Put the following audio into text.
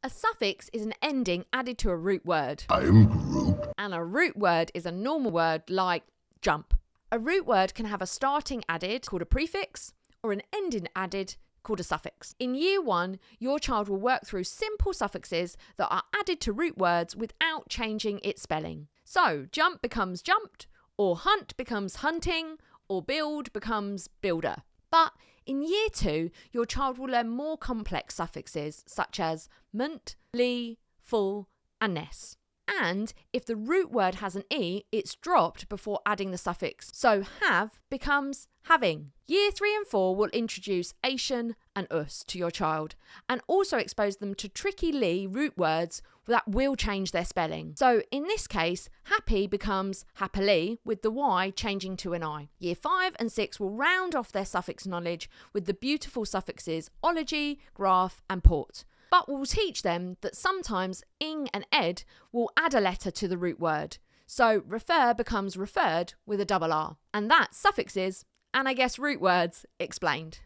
A suffix is an ending added to a root word. I'm Groot. And a root word is a normal word like jump. A root word can have a starting added called a prefix or an ending added called a suffix. In year 1, your child will work through simple suffixes that are added to root words without changing its spelling. So jump becomes jumped, or hunt becomes hunting, or build becomes builder. But in year 2, your child will learn more complex suffixes such as ment, li, full, and ness. And if the root word has an E, it's dropped before adding the suffix. So have becomes having. Year 3 and 4 will introduce Asian and us to your child and also expose them to tricky li root words that will change their spelling. So in this case, happy becomes happily with the Y changing to an I. Year 5 and 6 will round off their suffix knowledge with the beautiful suffixes ology, graph and port. But we'll teach them that sometimes ing and ed will add a letter to the root word. So refer becomes referred with a double R. And that's suffixes and I guess root words explained.